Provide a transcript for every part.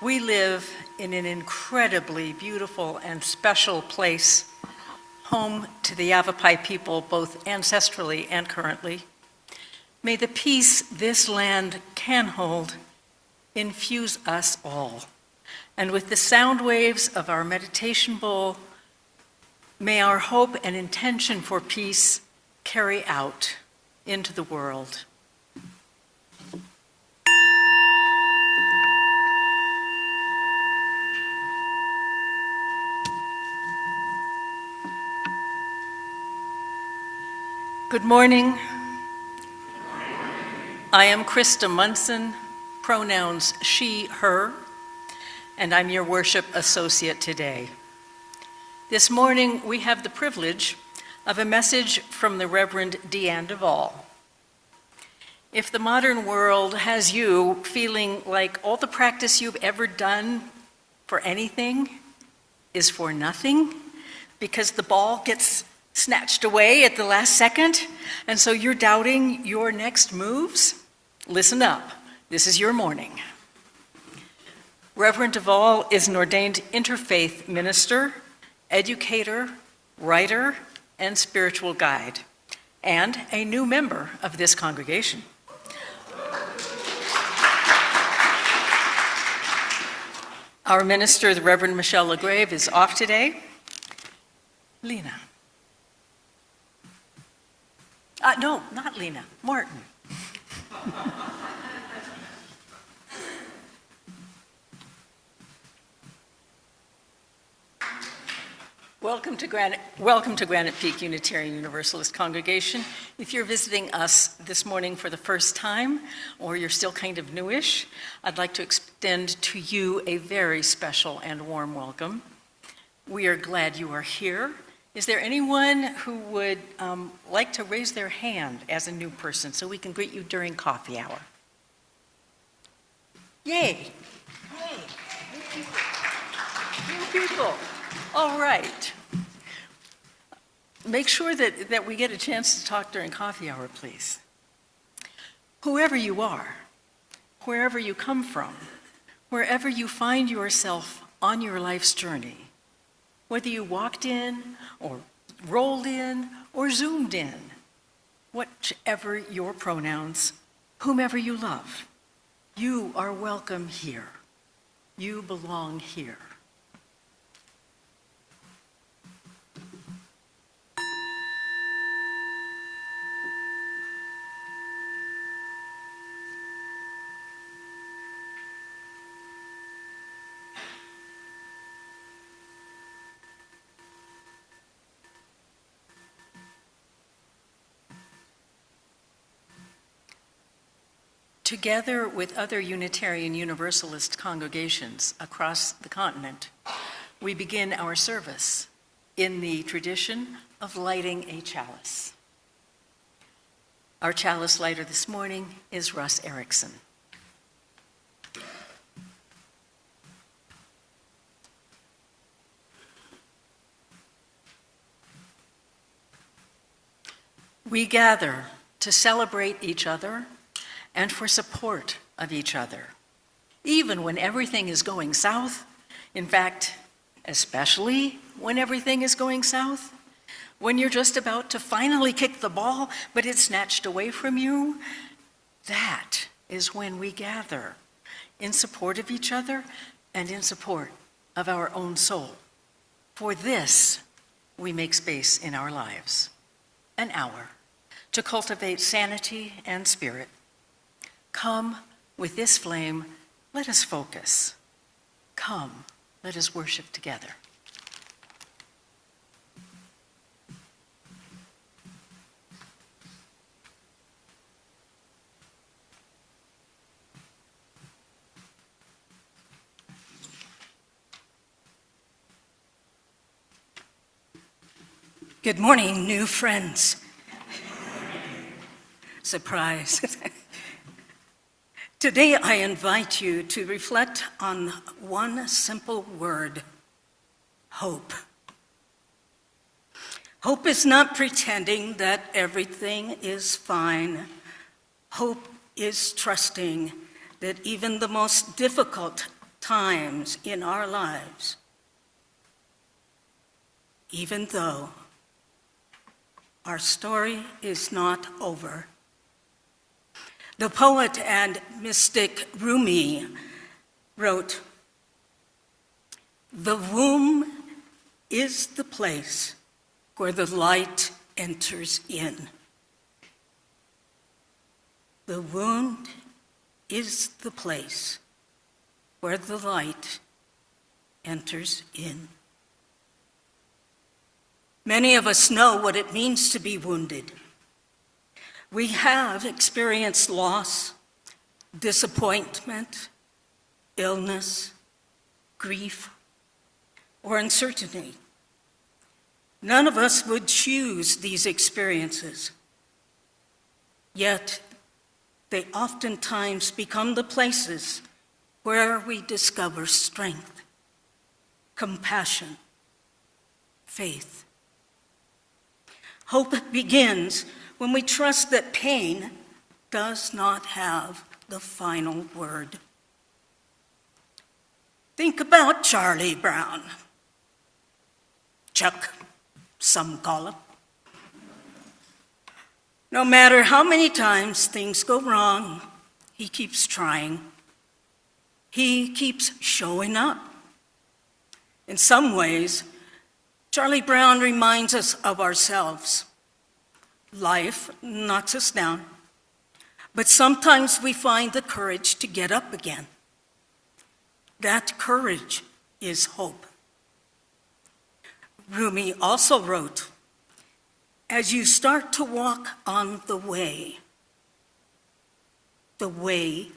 We live in an incredibly beautiful and special place, home to the Yavapai people, both ancestrally and currently. May the peace this land can hold infuse us all. And with the sound waves of our meditation bowl, may our hope and intention for peace carry out into the world. Good morning. I am Krista Munson, pronouns she, her, and I'm your worship associate today. This morning, we have the privilege of a message from the Reverend DeAnne DeVaul. If the modern world has you feeling like all the practice you've ever done for anything is for nothing, because the ball gets snatched away at the last second, and so you're doubting your next moves, listen up. This is your morning. Reverend DeVaul is an ordained interfaith minister, educator, writer, and spiritual guide, and a new member of this congregation. Our minister, the Reverend Michelle LaGrave, is off today. Lena. No, not Lena, Martin. Welcome to Granite Peak Unitarian Universalist Congregation. If you're visiting us this morning for the first time, or you're still kind of newish, I'd like to extend to you a very special and warm welcome. We are glad you are here. Is there anyone who would like to raise their hand as a new person so we can greet you during coffee hour? Yay! Hey, new people. New people. All right. Make sure that we get a chance to talk during coffee hour, please. Whoever you are, wherever you come from, wherever you find yourself on your life's journey, whether you walked in or rolled in or zoomed in, whichever your pronouns, whomever you love, you are welcome here. You belong here. Together with other Unitarian Universalist congregations across the continent, we begin our service in the tradition of lighting a chalice. Our chalice lighter this morning is Russ Erickson. We gather to celebrate each other and for support of each other, even when everything is going south. In fact, especially when everything is going south, when you're just about to finally kick the ball, but it's snatched away from you, that is when we gather in support of each other and in support of our own soul. For this, we make space in our lives, an hour, to cultivate sanity and spirit. Come, with this flame, let us focus. Come, let us worship together. Good morning, new friends. Surprise. Today, I invite you to reflect on one simple word: hope. Hope is not pretending that everything is fine. Hope is trusting that even the most difficult times in our lives, even though our story is not over. The poet and mystic Rumi wrote, "The womb is the place where the light enters in." The wound is the place where the light enters in. Many of us know what it means to be wounded. We have experienced loss, disappointment, illness, grief, or uncertainty. None of us would choose these experiences, yet they oftentimes become the places where we discover strength, compassion, faith. Hope begins when we trust that pain does not have the final word. Think about Charlie Brown. Chuck, some call him. No matter how many times things go wrong, he keeps trying. He keeps showing up. In some ways, Charlie Brown reminds us of ourselves. Life knocks us down, but sometimes we find the courage to get up again. That courage is hope. Rumi also wrote, "As you start to walk on the way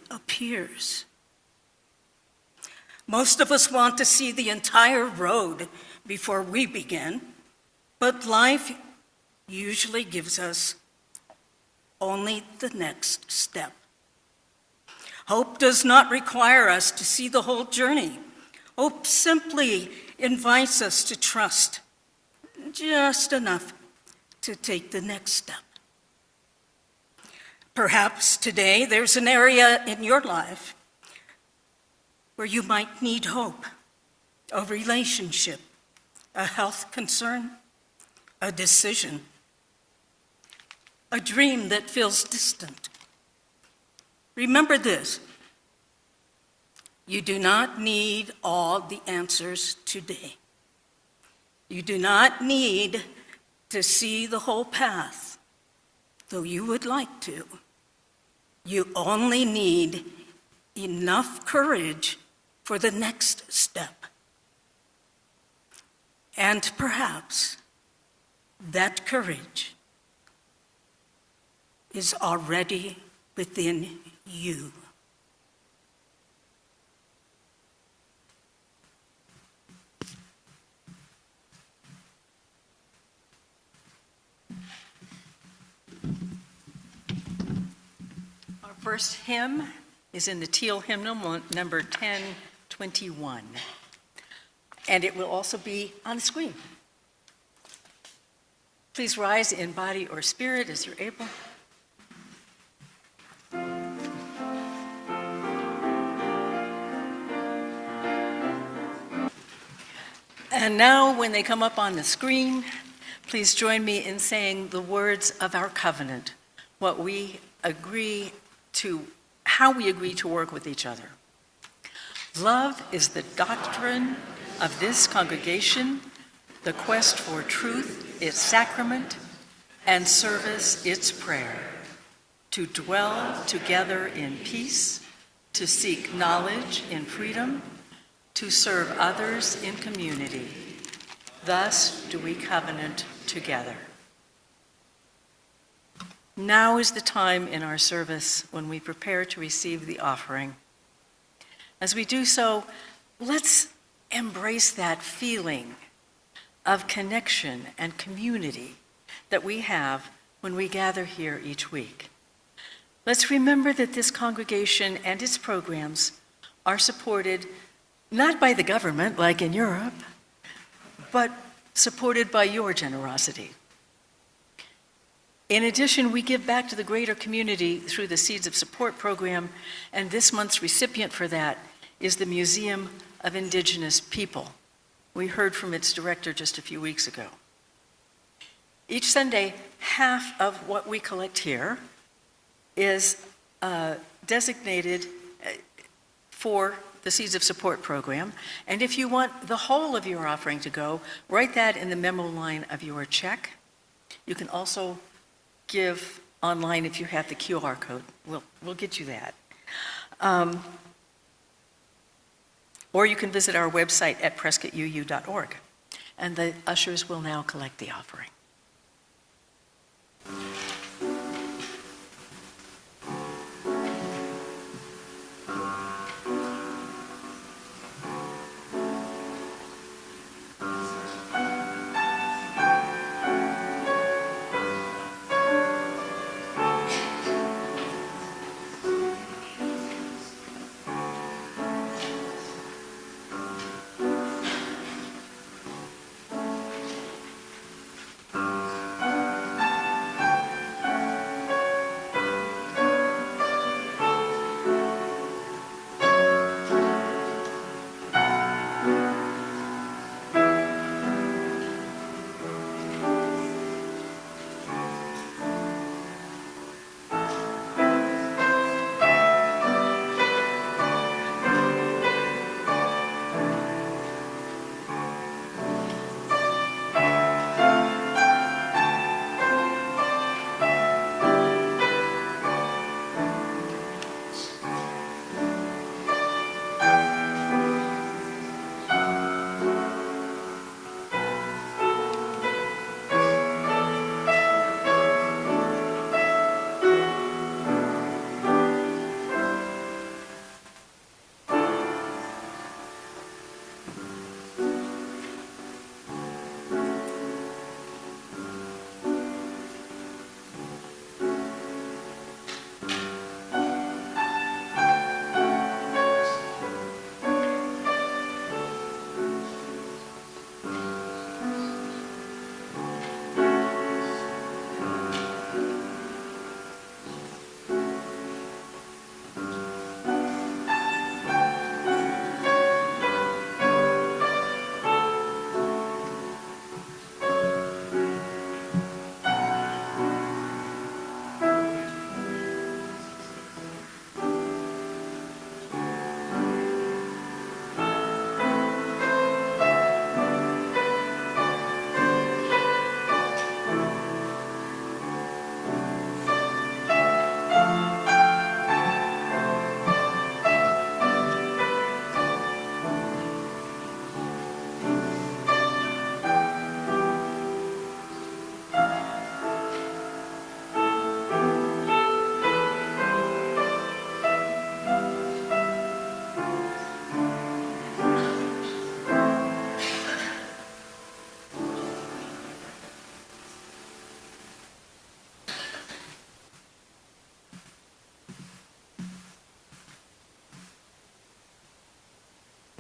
appears." Most of us want to see the entire road before we begin, but life usually gives us only the next step. Hope does not require us to see the whole journey. Hope simply invites us to trust just enough to take the next step. Perhaps today there's an area in your life where you might need hope, a relationship, a health concern, a decision, a dream that feels distant. Remember this: you do not need all the answers today. You do not need to see the whole path, though you would like to. You only need enough courage for the next step. And perhaps that courage is already within you. Our first hymn is in the Teal hymnal, number 1021. And it will also be on the screen. Please rise in body or spirit as you're able. And now, when they come up on the screen, please join me in saying the words of our covenant, what we agree to, how we agree to work with each other. Love is the doctrine of this congregation, the quest for truth, its sacrament, and service, its prayer. To dwell together in peace, to seek knowledge in freedom, to serve others in community. Thus do we covenant together. Now is the time in our service when we prepare to receive the offering. As we do so, let's embrace that feeling of connection and community that we have when we gather here each week. Let's remember that this congregation and its programs are supported not by the government, like in Europe, but supported by your generosity. In addition, we give back to the greater community through the Seeds of Support program, and this month's recipient for that is the Museum of Indigenous People. We heard from its director just a few weeks ago. Each Sunday, half of what we collect here is designated for the Seeds of Support program. And if you want the whole of your offering to go, write that in the memo line of your check. You can also give online if you have the QR code. We'll get you that. Or you can visit our website at prescottuu.org. And the ushers will now collect the offering.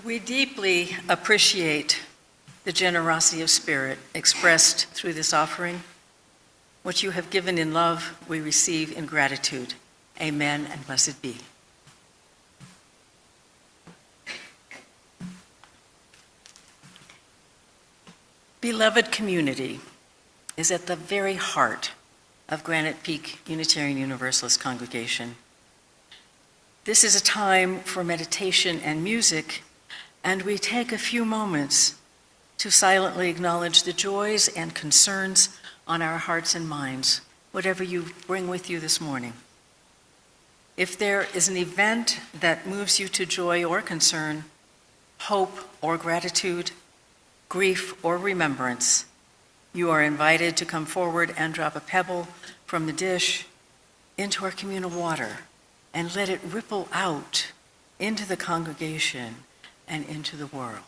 We deeply appreciate the generosity of spirit expressed through this offering. What you have given in love, we receive in gratitude. Amen, and blessed be. Beloved community is at the very heart of Granite Peak Unitarian Universalist Congregation. This is a time for meditation and music, and we take a few moments to silently acknowledge the joys and concerns on our hearts and minds, whatever you bring with you this morning. If there is an event that moves you to joy or concern, hope or gratitude, grief or remembrance, you are invited to come forward and drop a pebble from the dish into our communal water and let it ripple out into the congregation and into the world.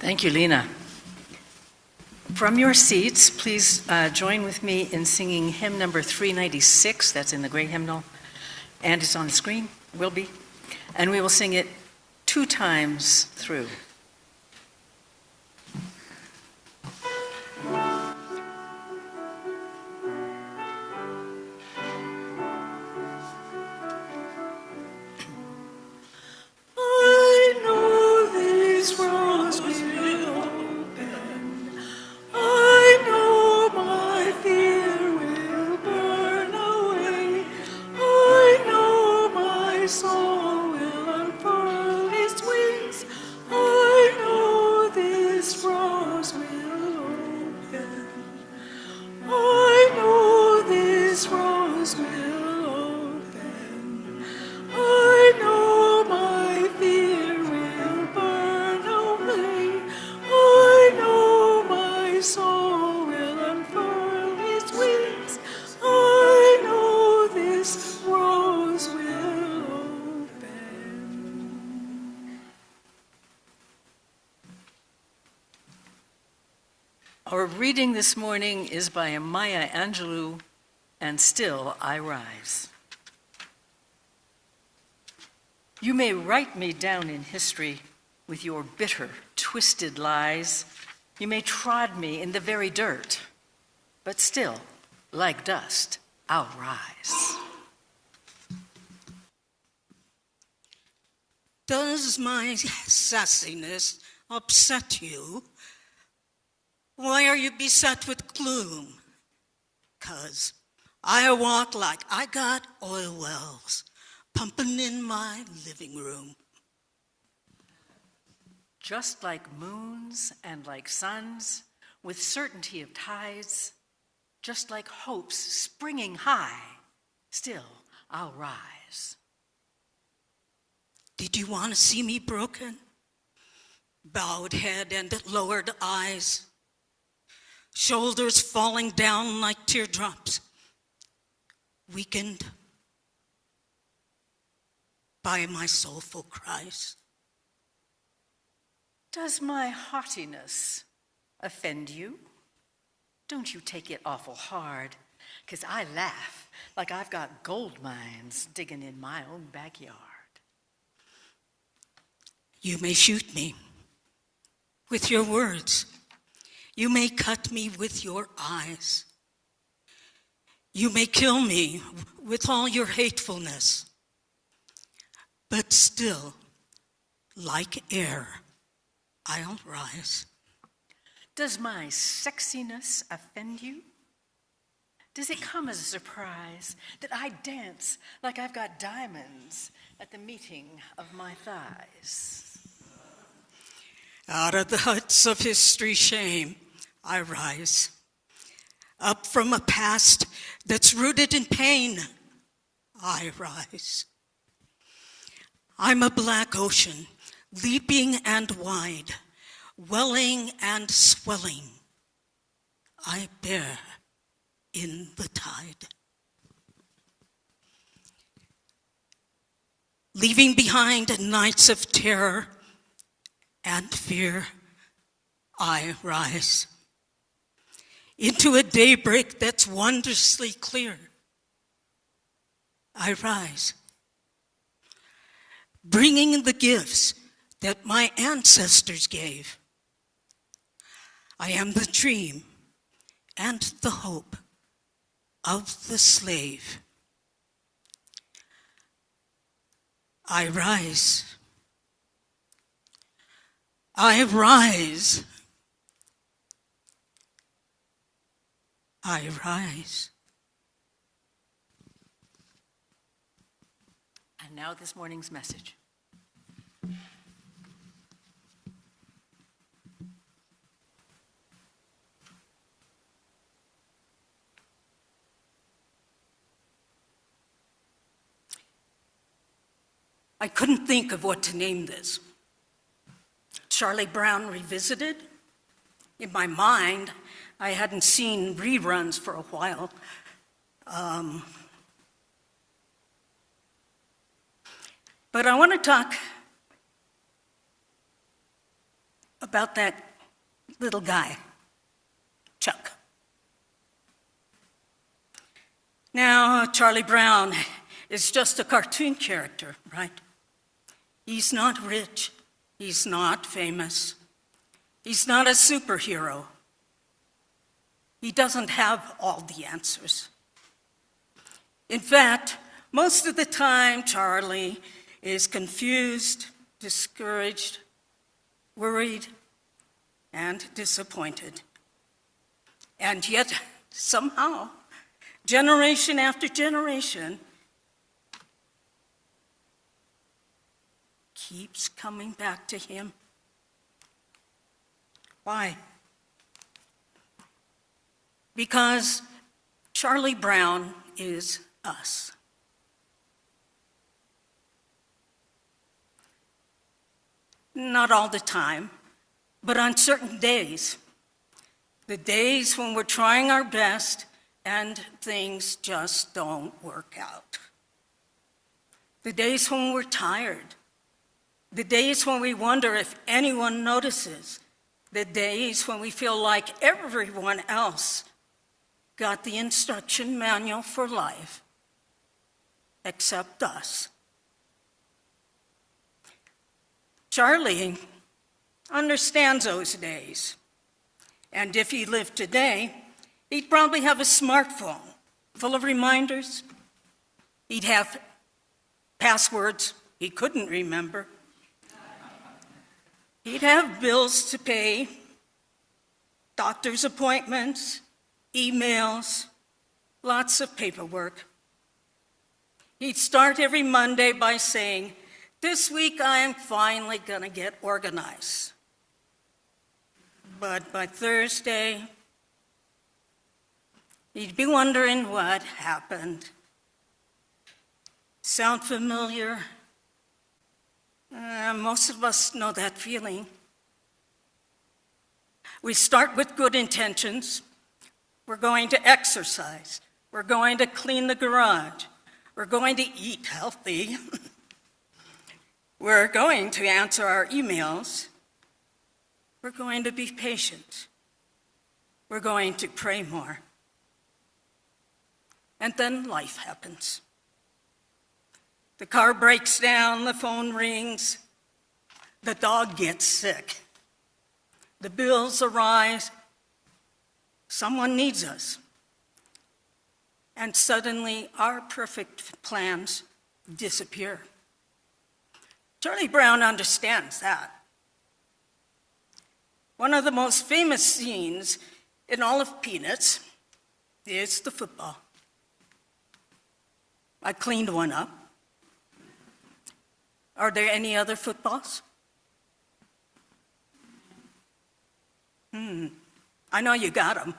Thank you, Lena. From your seats, please join with me in singing hymn number 396. That's in the gray hymnal, and it's on the screen, will be. And we will sing it 2 times through. Our reading this morning is by Maya Angelou, and Still I Rise. You may write me down in history with your bitter, twisted lies. You may trod me in the very dirt, but still, like dust, I'll rise. Does my sassiness upset you? Why are you beset with gloom? 'Cause I walk like I got oil wells pumping in my living room. Just like moons and like suns, with certainty of tides, just like hopes springing high, still I'll rise. Did you want to see me broken? Bowed head and lowered eyes, shoulders falling down like teardrops, weakened by my soulful cries. Does my haughtiness offend you? Don't you take it awful hard, 'cause I laugh like I've got gold mines digging in my own backyard. You may shoot me with your words. You may cut me with your eyes. You may kill me with all your hatefulness. But still, like air, I'll rise. Does my sexiness offend you? Does it come as a surprise that I dance like I've got diamonds at the meeting of my thighs? Out of the huts of history shame, I rise. Up from a past that's rooted in pain, I rise. I'm a black ocean, leaping and wide, welling and swelling. I bear in the tide. Leaving behind nights of terror and fear, I rise into a daybreak that's wondrously clear. I rise, bringing the gifts that my ancestors gave. I am the dream and the hope of the slave. I rise. I rise. I rise. And now this morning's message. I couldn't think of what to name this. Charlie Brown Revisited? In my mind, I hadn't seen reruns for a while. But I want to talk about that little guy, Chuck. Now, Charlie Brown is just a cartoon character, right? He's not rich. He's not famous. He's not a superhero. He doesn't have all the answers. In fact, most of the time, Charlie is confused, discouraged, worried, and disappointed. And yet, somehow, generation after generation keeps coming back to him. Why? Because Charlie Brown is us. Not all the time, but on certain days. The days when we're trying our best and things just don't work out. The days when we're tired. The days when we wonder if anyone notices. The days when we feel like everyone else got the instruction manual for life, except us. Charlie understands those days. And if he lived today, he'd probably have a smartphone full of reminders. He'd have passwords he couldn't remember. He'd have bills to pay, doctor's appointments, emails, lots of paperwork. He'd start every Monday by saying, "This week I am finally going to get organized." But by Thursday, he'd be wondering what happened. Sound familiar? Most of us know that feeling. We start with good intentions. We're going to exercise. We're going to clean the garage. We're going to eat healthy. We're going to answer our emails. We're going to be patient. We're going to pray more. And then life happens. The car breaks down, the phone rings, the dog gets sick, the bills arise, someone needs us. And suddenly our perfect plans disappear. Charlie Brown understands that. One of the most famous scenes in all of Peanuts is the football. I cleaned one up. Are there any other footballs? I know you got them.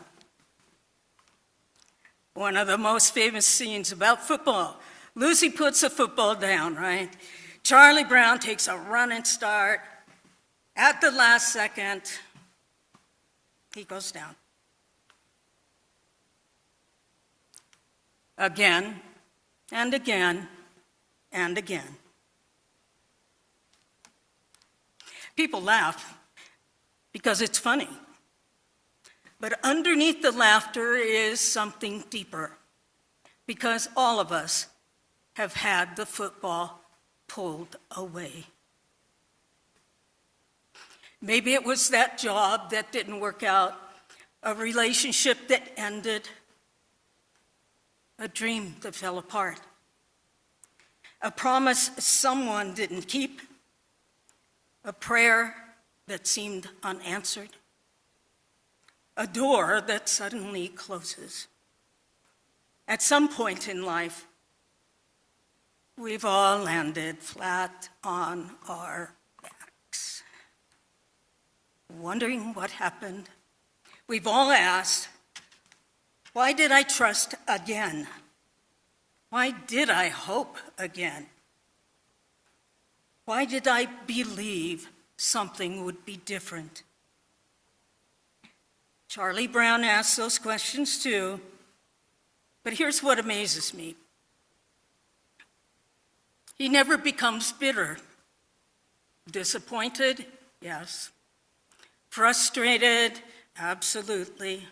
One of the most famous scenes about football. Lucy puts the football down, right? Charlie Brown takes a running start. At the last second, he goes down. Again, and again, and again. People laugh because it's funny. But underneath the laughter is something deeper, because all of us have had the football pulled away. Maybe it was that job that didn't work out, a relationship that ended, a dream that fell apart, a promise someone didn't keep, a prayer that seemed unanswered, a door that suddenly closes. At some point in life, we've all landed flat on our backs, wondering what happened. We've all asked, why did I trust again? Why did I hope again? Why did I believe something would be different? Charlie Brown asked those questions too, but here's what amazes me. He never becomes bitter. Disappointed? Yes. Frustrated, absolutely.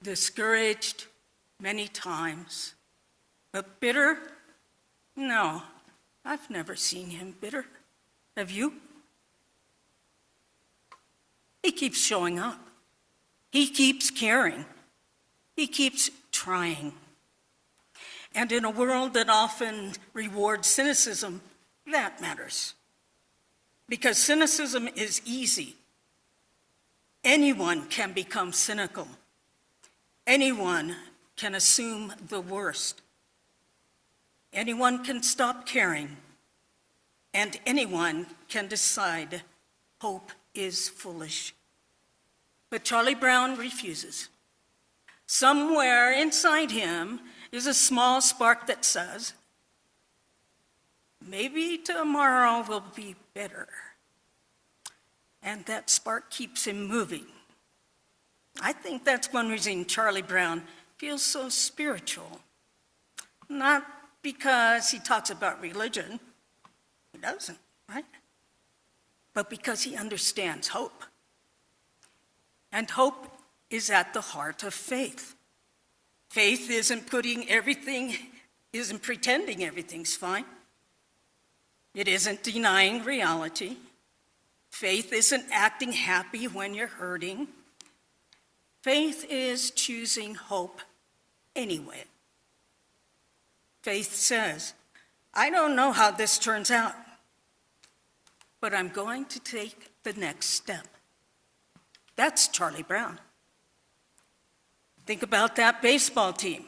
Discouraged many times. But bitter? No, I've never seen him bitter. Have you? He keeps showing up. He keeps caring. He keeps trying. And in a world that often rewards cynicism, that matters. Because cynicism is easy. Anyone can become cynical. Anyone can assume the worst. Anyone can stop caring. And anyone can decide hope is foolish. But Charlie Brown refuses. Somewhere inside him is a small spark that says, maybe tomorrow will be better. And that spark keeps him moving. I think that's one reason Charlie Brown feels so spiritual. Not because he talks about religion. He doesn't, right? But because he understands hope. And hope is at the heart of faith. Faith isn't pretending everything's fine. It isn't denying reality. Faith isn't acting happy when you're hurting. Faith is choosing hope anyway. Faith says, I don't know how this turns out, but I'm going to take the next step. That's Charlie Brown. Think about that baseball team.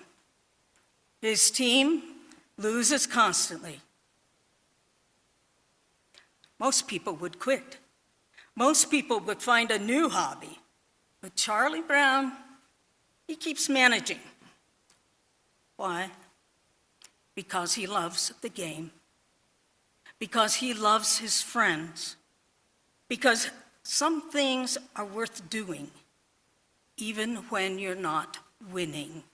His team loses constantly. Most people would quit. Most people would find a new hobby. But Charlie Brown, he keeps managing. Why? Because he loves the game. Because he loves his friends. Because some things are worth doing, even when you're not winning.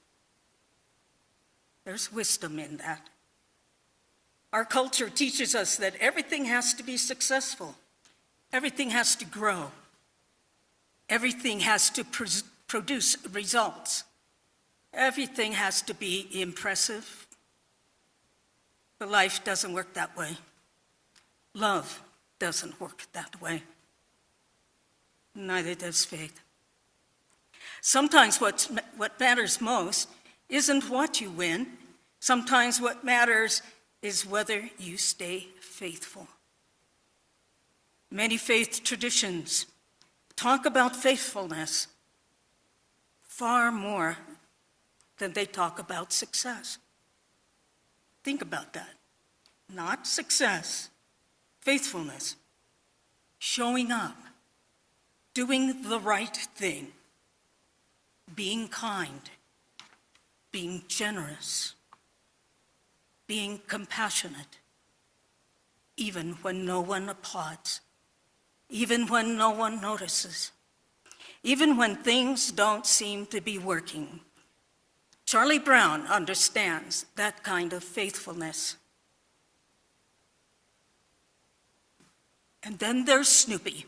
There's wisdom in that. Our culture teaches us that everything has to be successful. Everything has to grow. Everything has to produce results. Everything has to be impressive. But life doesn't work that way. Love doesn't work that way. Neither does faith. Sometimes what matters most isn't what you win. Sometimes what matters is whether you stay faithful. Many faith traditions talk about faithfulness far more than they talk about success. Think about that. Not success, faithfulness, showing up, doing the right thing, being kind, being generous, being compassionate, even when no one applauds, even when no one notices, even when things don't seem to be working. Charlie Brown understands that kind of faithfulness. And then there's Snoopy.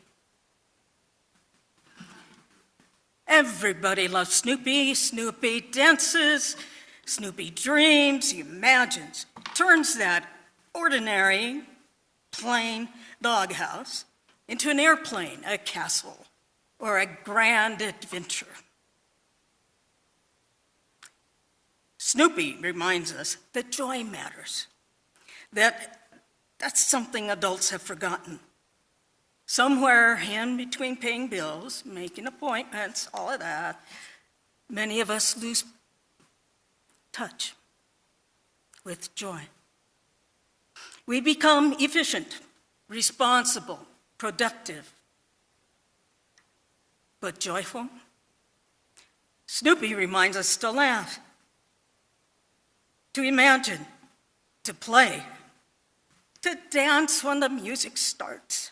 Everybody loves Snoopy. Snoopy dances, Snoopy dreams, he imagines, turns that ordinary, plain doghouse into an airplane, a castle, or a grand adventure. Snoopy reminds us that joy matters, that's something adults have forgotten. Somewhere in between paying bills, making appointments, all of that, many of us lose touch with joy. We become efficient, responsible, productive, but joyful. Snoopy reminds us to laugh, to imagine, to play, to dance when the music starts.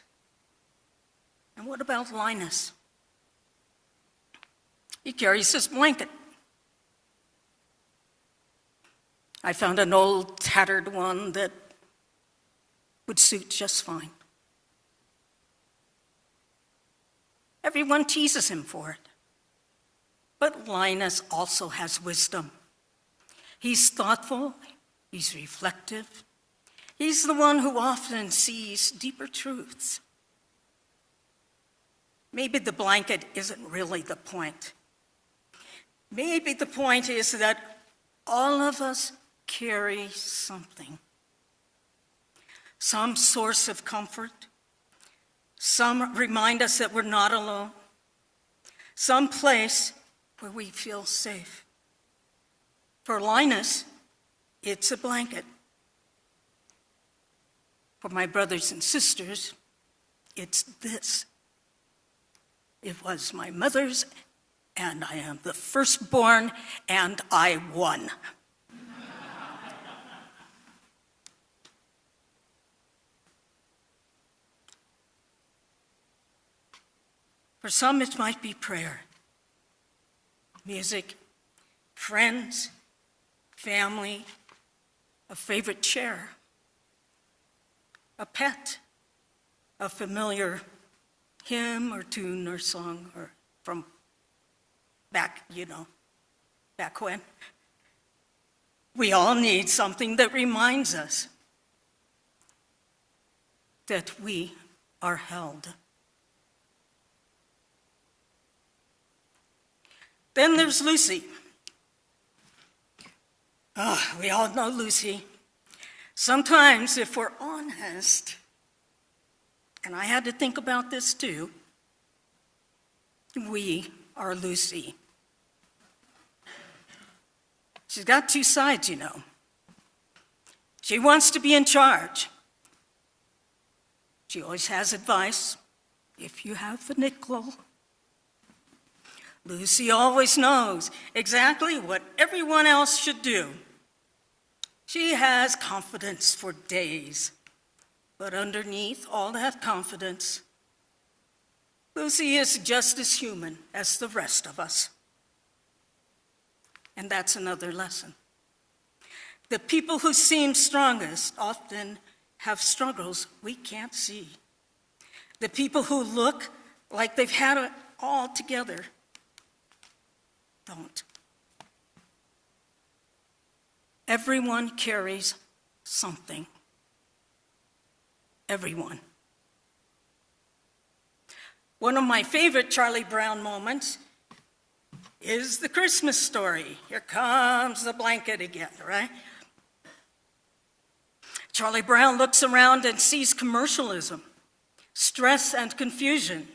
And what about Linus? He carries his blanket. I found an old tattered one that would suit just fine. Everyone teases him for it. But Linus also has wisdom. He's thoughtful, he's reflective. He's the one who often sees deeper truths. Maybe the blanket isn't really the point. Maybe the point is that all of us carry something. Some source of comfort. Some remind us that we're not alone. Some place where we feel safe. For Linus, it's a blanket. For my brothers and sisters, it's this. It was my mother's, and I am the firstborn, and I won. For some, it might be prayer, music, friends, family, a favorite chair, a pet, a familiar hymn or tune or song or from back when. We all need something that reminds us that we are held. Then there's Lucy. We all know Lucy. Sometimes, if we're honest, and I had to think about this too, we are Lucy. She's got two sides, you know. She wants to be in charge. She always has advice. If you have the nickel. Lucy always knows exactly what everyone else should do. She has confidence for days, but underneath all that confidence, Lucy is just as human as the rest of us. And that's another lesson. The people who seem strongest often have struggles we can't see. The people who look like they've had it all together don't. Everyone carries something. Everyone. One of my favorite Charlie Brown moments is the Christmas story. Here comes the blanket again, right? Charlie Brown looks around and sees commercialism, stress and confusion.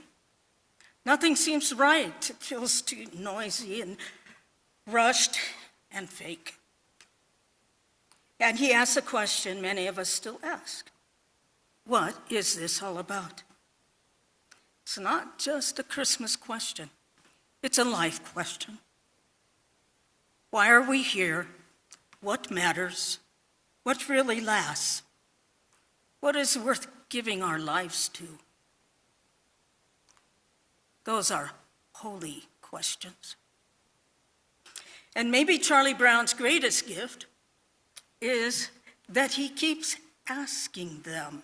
Nothing seems right. It feels too noisy and rushed and fake. And he asks a question many of us still ask. What is this all about? It's not just a Christmas question. It's a life question. Why are we here? What matters? What really lasts? What is worth giving our lives to? Those are holy questions. And maybe Charlie Brown's greatest gift is that he keeps asking them.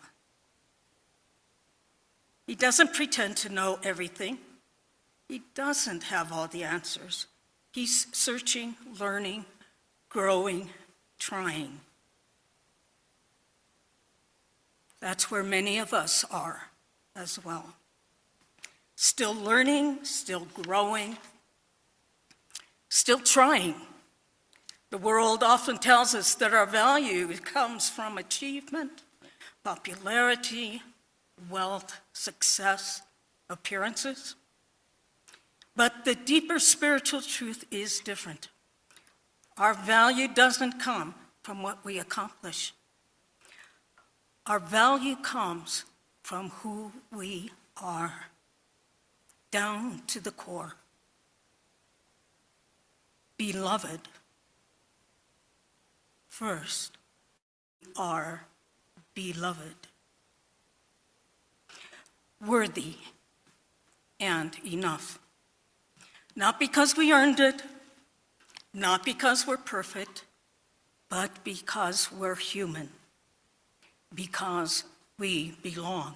He doesn't pretend to know everything. He doesn't have all the answers. He's searching, learning, growing, trying. That's where many of us are as well. Still learning, still growing, still trying. The world often tells us that our value comes from achievement, popularity, wealth, success, appearances. But the deeper spiritual truth is different. Our value doesn't come from what we accomplish. Our value comes from who we are, down to the core. Beloved, first, are beloved. Worthy and enough. Not because we earned it, not because we're perfect, but because we're human, because we belong.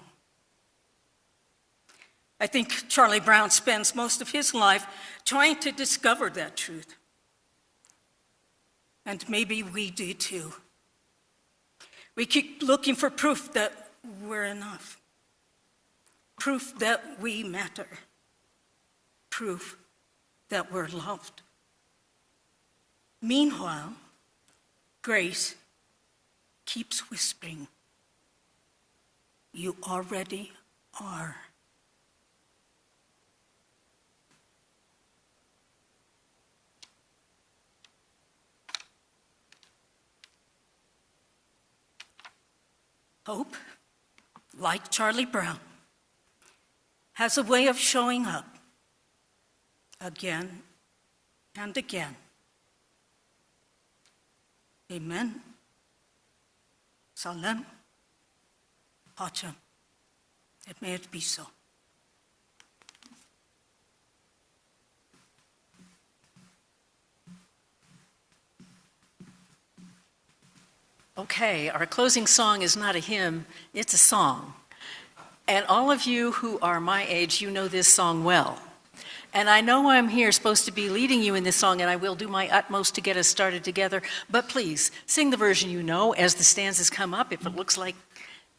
I think Charlie Brown spends most of his life trying to discover that truth. And maybe we do too. We keep looking for proof that we're enough, proof that we matter, proof that we're loved. Meanwhile, grace keeps whispering, you already are. Hope, like Charlie Brown, has a way of showing up again and again. Amen. Salem. Pacem. And may it be so. Okay, our closing song is not a hymn, it's a song. And all of you who are my age, you know this song well. And I know I'm here supposed to be leading you in this song, and I will do my utmost to get us started together. But please, sing the version you know as the stanzas come up. If it looks like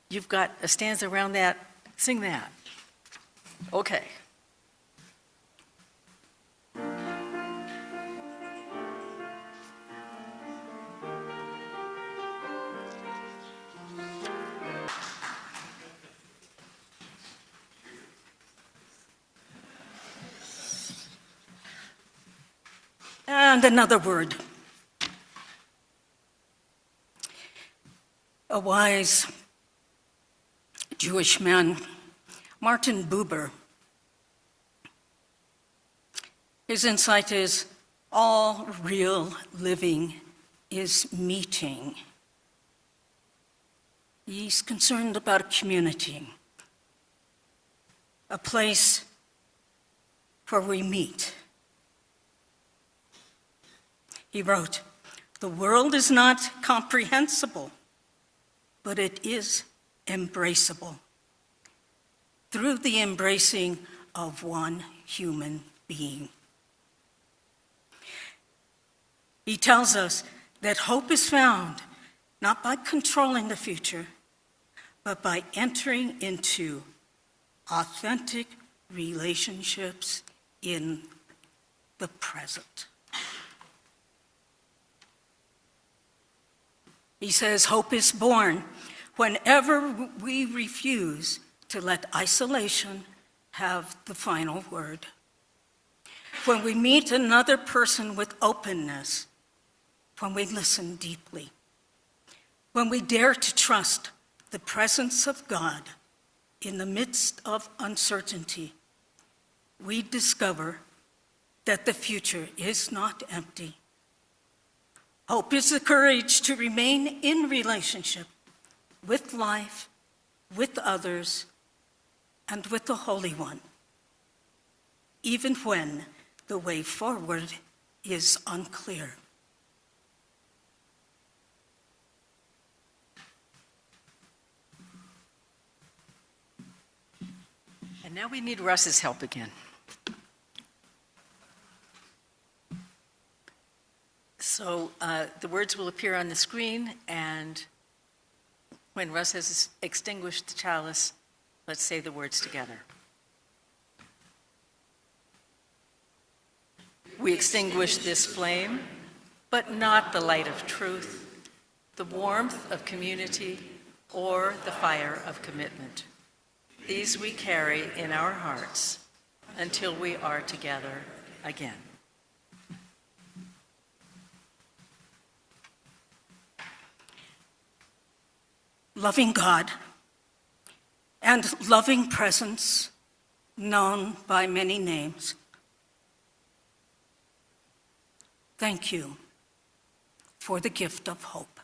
you've got a stanza around that, sing that. Okay. And another word. A wise Jewish man, Martin Buber, his insight is all real living is meeting. He's concerned about a community, a place where we meet. He wrote, "The world is not comprehensible, but it is embraceable through the embracing of one human being." He tells us that hope is found not by controlling the future, but by entering into authentic relationships in the present. He says hope is born whenever we refuse to let isolation have the final word. When we meet another person with openness, when we listen deeply, when we dare to trust the presence of God in the midst of uncertainty, we discover that the future is not empty. Hope is the courage to remain in relationship with life, with others, and with the Holy One, even when the way forward is unclear. And now we need Russ's help again. So the words will appear on the screen, and when Russ has extinguished the chalice, let's say the words together. We extinguish this flame, but not the light of truth, the warmth of community, or the fire of commitment. These we carry in our hearts until we are together again. Loving God and loving presence, known by many names, thank you for the gift of hope.